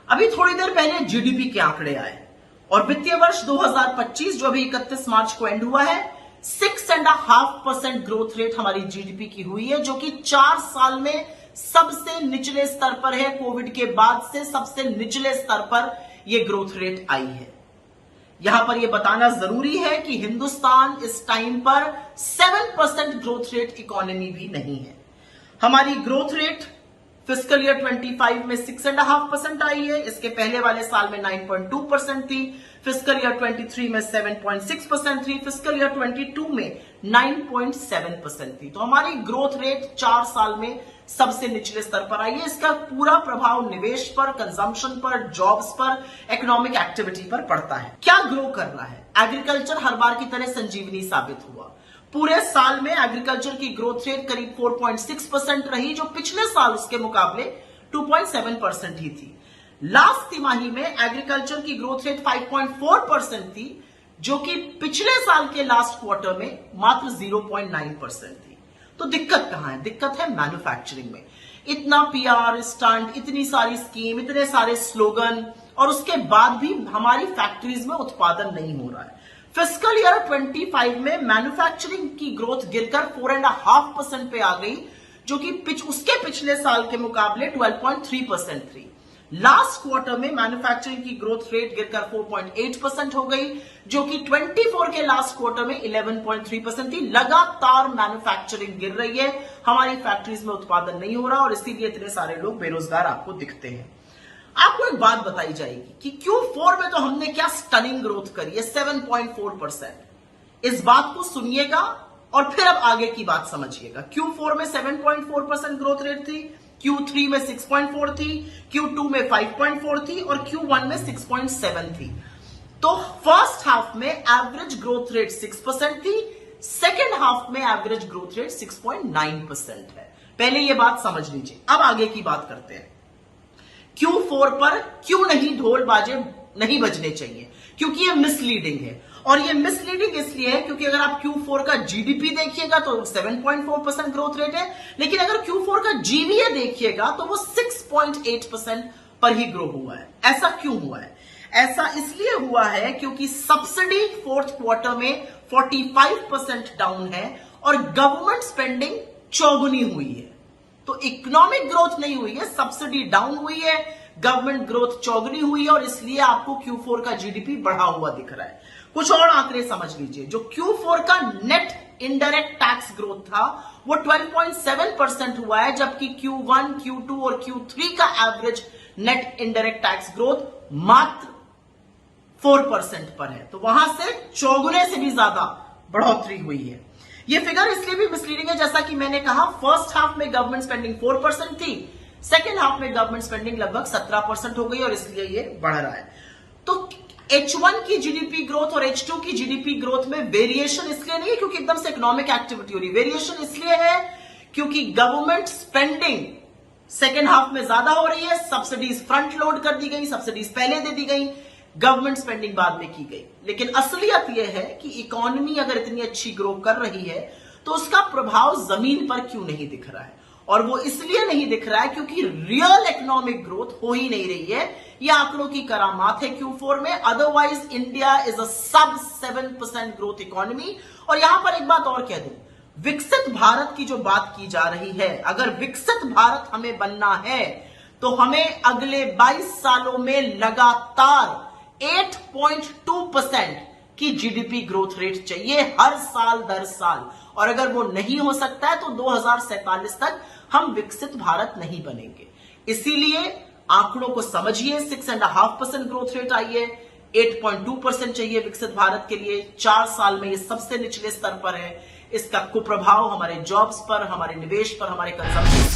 अभी थोड़ी देर पहले जीडीपी के आंकड़े आए और वित्तीय वर्ष 2025 जो अभी 31 मार्च को एंड हुआ है, 6.5% ग्रोथ रेट हमारी जीडीपी की हुई है, जो कि 4 साल में सबसे निचले स्तर पर है। कोविड के बाद से सबसे निचले स्तर पर यह ग्रोथ रेट आई है। यहां पर यह बताना जरूरी है कि हिंदुस्तान इस टाइम पर 7% ग्रोथ रेट इकोनॉमी भी नहीं है। हमारी ग्रोथ रेट फिस्कल ईयर 25 में 6.5% आई है। इसके पहले वाले साल में 9.2% थी। फिस्कल ईयर 23 में 7.6% थी। फिस्कल ईयर 22 में 9.7% थी। तो हमारी ग्रोथ रेट 4 साल में सबसे निचले स्तर पर आई है। इसका पूरा प्रभाव निवेश पर, कंजम्पशन पर, जॉब्स पर, इकोनॉमिक एक्टिविटी पर पड़ता है। क्या ग्रो कर रहा है? एग्रीकल्चर हर बार की तरह संजीवनी साबित हुआ। पूरे साल में एग्रीकल्चर की ग्रोथ रेट करीब 4.6% रही, जो पिछले साल उसके मुकाबले 2.7% ही थी। लास्ट तिमाही में एग्रीकल्चर की ग्रोथ रेट 5.4% थी, जो कि पिछले साल के लास्ट क्वार्टर में मात्र 0.9% थी। तो दिक्कत कहां है? दिक्कत है मैन्युफैक्चरिंग में। इतना पीआर स्टंट, इतनी सारी स्कीम, इतने सारे स्लोगन, और उसके बाद भी हमारी फैक्ट्रीज में उत्पादन नहीं हो रहा है। फिस्कल ईयर 25 में मैन्युफैक्चरिंग की ग्रोथ गिरकर 4.5% पे आ गई, जो कि उसके पिछले साल के मुकाबले 12.3% थी। लास्ट क्वार्टर में मैन्युफैक्चरिंग की ग्रोथ रेट गिरकर 4.8% हो गई, जो कि 24 के लास्ट क्वार्टर में 11.3% थी। लगातार मैन्युफैक्चरिंग गिर रही है, हमारी फैक्ट्रीज में उत्पादन नहीं हो रहा, और इसीलिए इतने सारे लोग बेरोजगार आपको दिखते हैं। आपको एक बात बताई जाएगी कि Q4 में तो हमने क्या स्टनिंग ग्रोथ करी है, 7.4%। इस बात को सुनिएगा और फिर अब आगे की बात समझिएगा। Q4 में 7.4% ग्रोथ रेट थी, Q3 में 6.4 थी, Q2 में 5.4 थी और Q1 में 6.7 थी। तो फर्स्ट हाफ में एवरेज ग्रोथ रेट 6% थी, सेकेंड हाफ में एवरेज ग्रोथ रेट 6.9% है। पहले यह बात समझ लीजिए। अब आगे की बात करते हैं। Q4 पर क्यों नहीं ढोल बाजे नहीं बजने चाहिए? क्योंकि ये मिसलीडिंग है, और ये मिसलीडिंग इसलिए है क्योंकि अगर आप Q4 का जीडीपी देखिएगा तो 7.4% ग्रोथ रेट है, लेकिन अगर Q4 का जीवीए देखिएगा तो वो 6.8% पर ही ग्रो हुआ है। ऐसा क्यों हुआ है? ऐसा इसलिए हुआ है क्योंकि सब्सिडी फोर्थ क्वार्टर में 45% डाउन है और गवर्नमेंट स्पेंडिंग चौगुनी हुई है। तो इकोनॉमिक ग्रोथ नहीं हुई है, सब्सिडी डाउन हुई है, गवर्नमेंट ग्रोथ चौगुनी हुई है, और इसलिए आपको Q4 का जीडीपी बढ़ा हुआ दिख रहा है। कुछ और आंकड़े समझ लीजिए। जो Q4 का नेट इनडायरेक्ट टैक्स ग्रोथ था वो 12.7% हुआ है, जबकि Q1, Q2 और Q3 का average net indirect tax growth मात्र 4% पर है। तो वहां से चौगुने से भी ज्यादा बढ़ोतरी हुई है। ये फिगर इसलिए भी मिसलीडिंग है, जैसा कि मैंने कहा, फर्स्ट हाफ में गवर्नमेंट स्पेंडिंग 4% थी, सेकेंड हाफ में गवर्नमेंट स्पेंडिंग लगभग 17% हो गई, और इसलिए ये बढ़ रहा है। तो H1 की जीडीपी ग्रोथ और H2 की जीडीपी ग्रोथ में वेरिएशन इसलिए नहीं है क्योंकि एकदम से इकोनॉमिक एक्टिविटी हो रही। वेरिएशन इसलिए है क्योंकि गवर्नमेंट स्पेंडिंग सेकेंड हाफ में ज्यादा हो रही है, सब्सिडीज फ्रंट लोड कर दी गई, सब्सिडीज पहले दे दी गई, गवर्नमेंट स्पेंडिंग बाद में की गई। लेकिन असलियत यह है कि इकोनॉमी अगर इतनी अच्छी ग्रो कर रही है तो उसका प्रभाव जमीन पर क्यों नहीं दिख रहा है? और वो इसलिए नहीं दिख रहा है क्योंकि रियल इकोनॉमिक ग्रोथ हो ही नहीं रही है। यह आंकड़ों की करामात है Q4 में। अदरवाइज इंडिया इज अ सब 7% ग्रोथ इकोनॉमी। और यहां पर एक बात और कह दूं, विकसित भारत की जो बात की जा रही है, अगर विकसित भारत हमें बनना है तो हमें अगले 22 सालों में लगातार 8.2% की जीडीपी ग्रोथ रेट चाहिए हर साल दर साल। और अगर वो नहीं हो सकता है तो 2047 तक हम विकसित भारत नहीं बनेंगे। इसीलिए आंकड़ों को समझिए। 6.5% ग्रोथ रेट आई है, 8.2% चाहिए विकसित भारत के लिए। 4 साल में ये सबसे निचले स्तर पर है। इसका कुप्रभाव हमारे जॉब्स पर, हमारे निवेश पर, हमारे कंजम्पशन